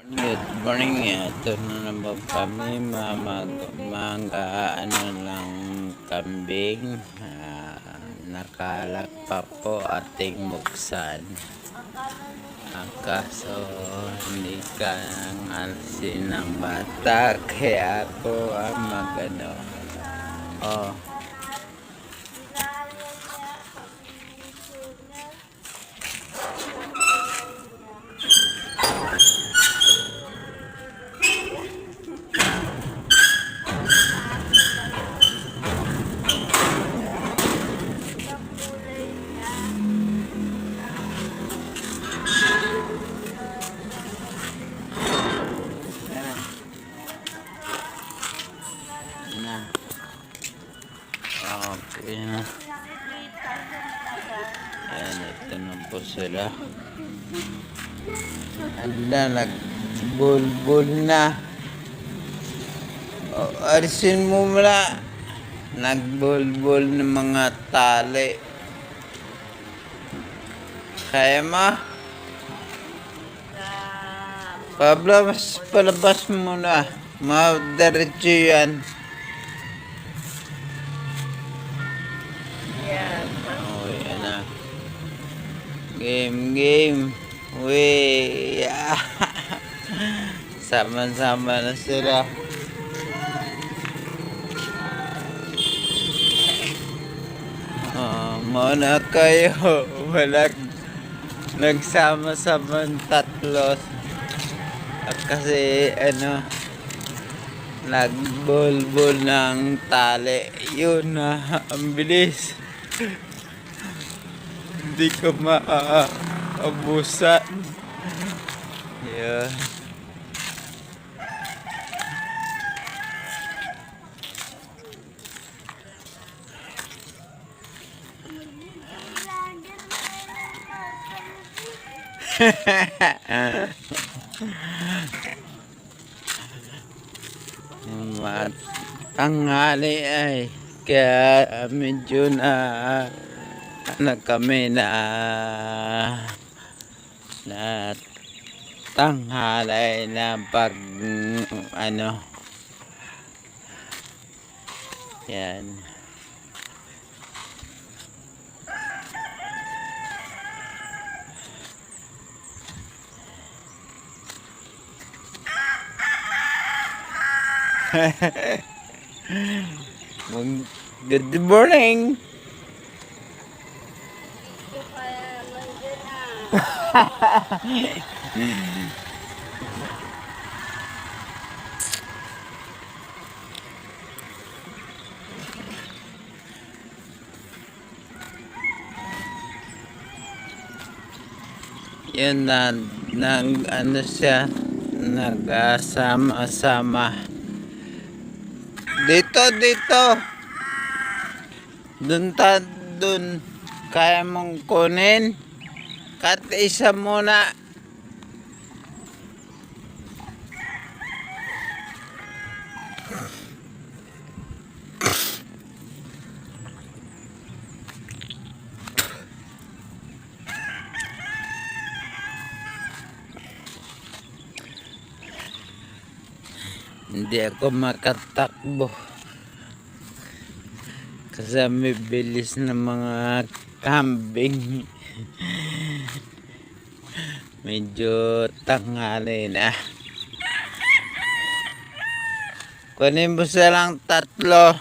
Good morning. Ito na naman kami ano lang kambing. Nakalak pa po ating buksan. Kaso hindi ka ng alsin ng bata kaya ako ang magano. Oh. Na. Okay na. Ayan, ito na po sila. Anda, nagbulbul na. Alisin mo muna. Nagbulbul ng mga tali. Kaya mo? Palabas mo na. Diretso yan. Oh, yan na. Game. Uy. Sama-sama na sila. Muna kayo. Walang nagsama-sama tatlo. Kasi nagbulbul ng tali. Yun na. Ang bilis. Hindi ko maabusan. Yun. Tanghali ay kaya medyo na kami na tanghali na pag yan. Good morning. Yan na siya nagsama-sama. Dito. Dun. Kaya mong kunin. Kat isa muna. Hindi ako makatakbo. Kasi may bilis na mga kambing. Medyo tanghali na. Kunin mo silang tatlo.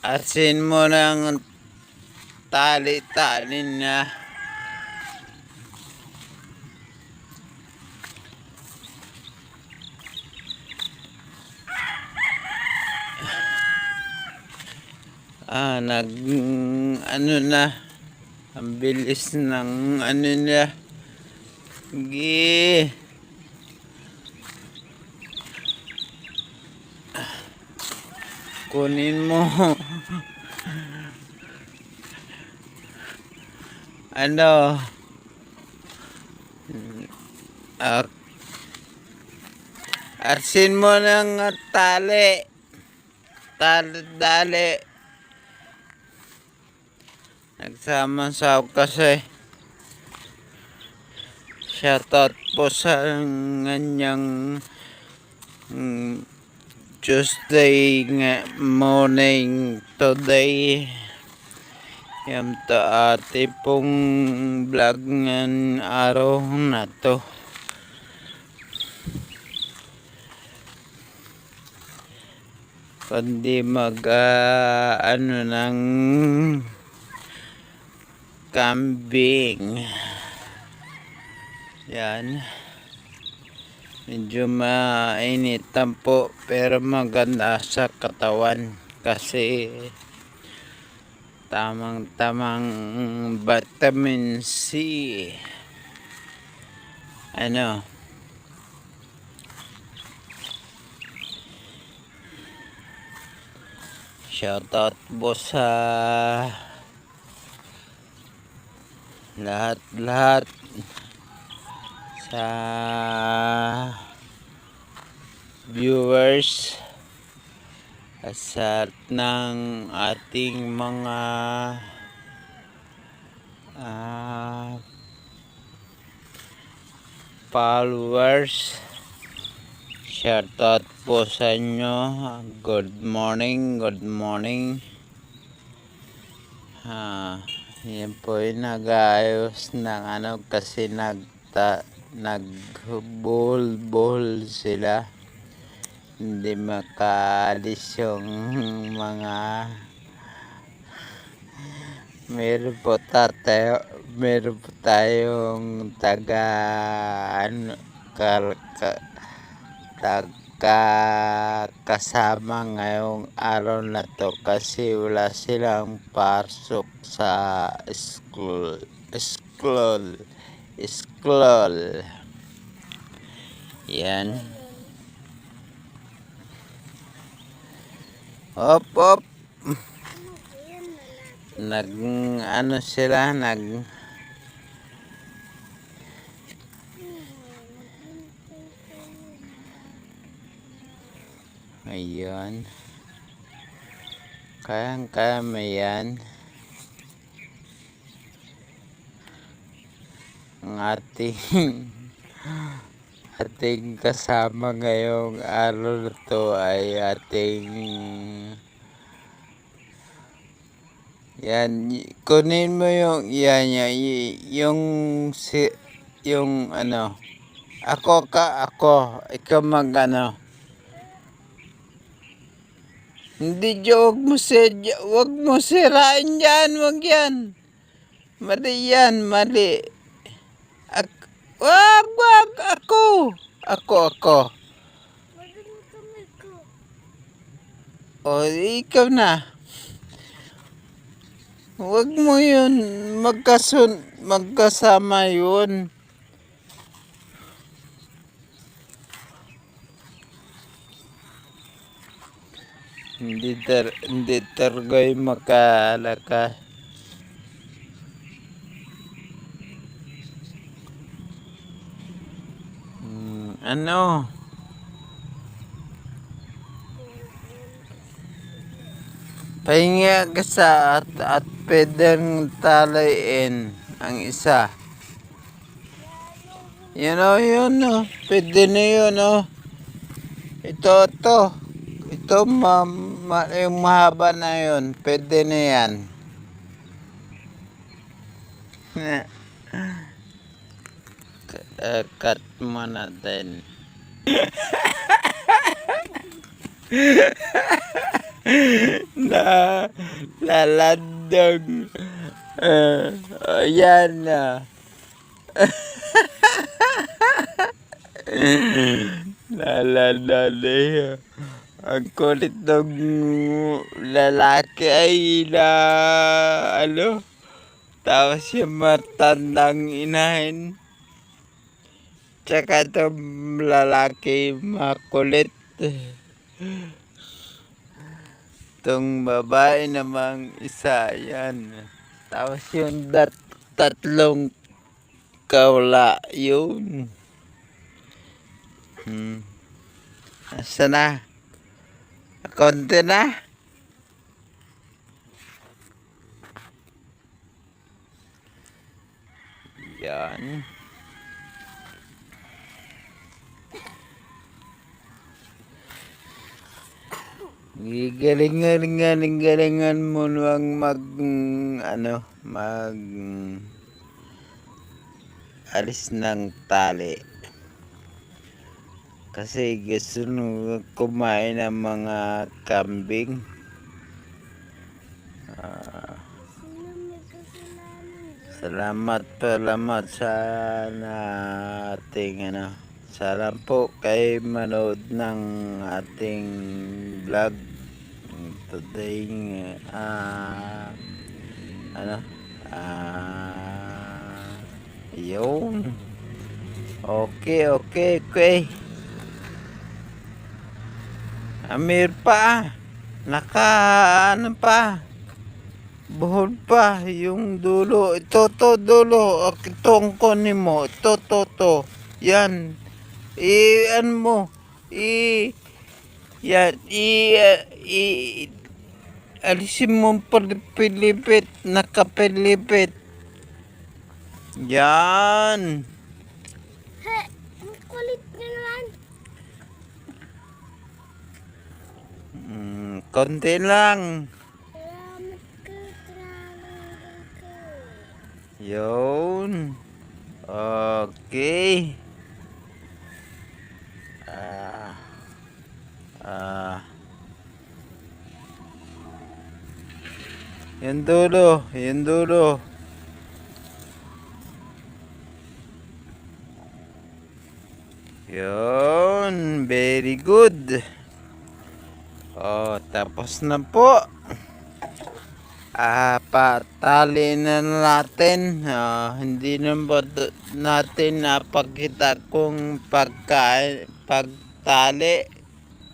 Asin mo ng tali-tali na. Na. Ang bilis ng niya. Kunin mo. Arsin mo ng tali. Tali. Nagsama sa kasi. Shoutout po sa kanyang Tuesday nga morning today. Yung to ate pong vlog ng araw na to. Kundi ano ng kambing. Yan. Medyo mainitan po pero maganda sa katawan kasi tamang vitamin C. Ano? Shoutout po sa lahat sa viewers sa ng ating mga followers. Shoutout po sa inyo. Good morning. Yan po yung nag-aayos ng kasi nagbol sila. Hindi makaalis yung mga meron po tayong kasama ngayong araw na to kasi wala silang pasok sa school. Yan. Op. Sila ayun. Kaya mo yan. Ang ating kasama ngayong araw na to ay ating yan, kunin mo yung ako ikaw hindi wag mo sirain yan, wag yan, mali wag ako o ikaw na. Huwag mo yun. Magkasama yun. Hindi targoy makalaka. Ano? Pahinga ka sa at pwedeng talayin ang isa. Yun pwede na yun Ito yung mahaba na yun. Pwede na yan. Cut mo natin. Lalandong yan lalandong ang kulit ng lalaki ay tapos yung matandang inahin tsaka itong lalaki makulit. Itong babae namang isa, yan. Tapos yung tatlong kawla, yun. Asa na? Konti na? Yan. Galingan mo lang mag alis ng tali. Kasi gusto nung kumain ng mga kambing. Salamat sa ating salamat po kay manood ng ating vlog today. Yun. Okay. Amir pa. Pa. Buhol pa yung dulo. Ito dulo. Itong kunin mo. Ito. Yan. Ano mo. Yan. Alisin mo pilipit. Nakapilipit. Yan. He, ang kulit na naman. Konti lang. Salamat ka. Yun. Okay. Yan dulo. Yun. Very good. Tapos na po. Patali na natin. Hindi na ba natin napakita kung pagtali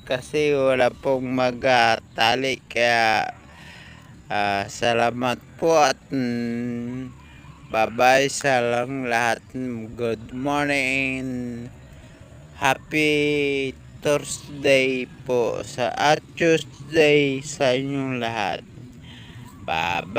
kasi wala pong magtali, kaya salamat po at bye sa lang lahat. Good morning, happy Thursday po at Tuesday sa inyong lahat. Bye-bye!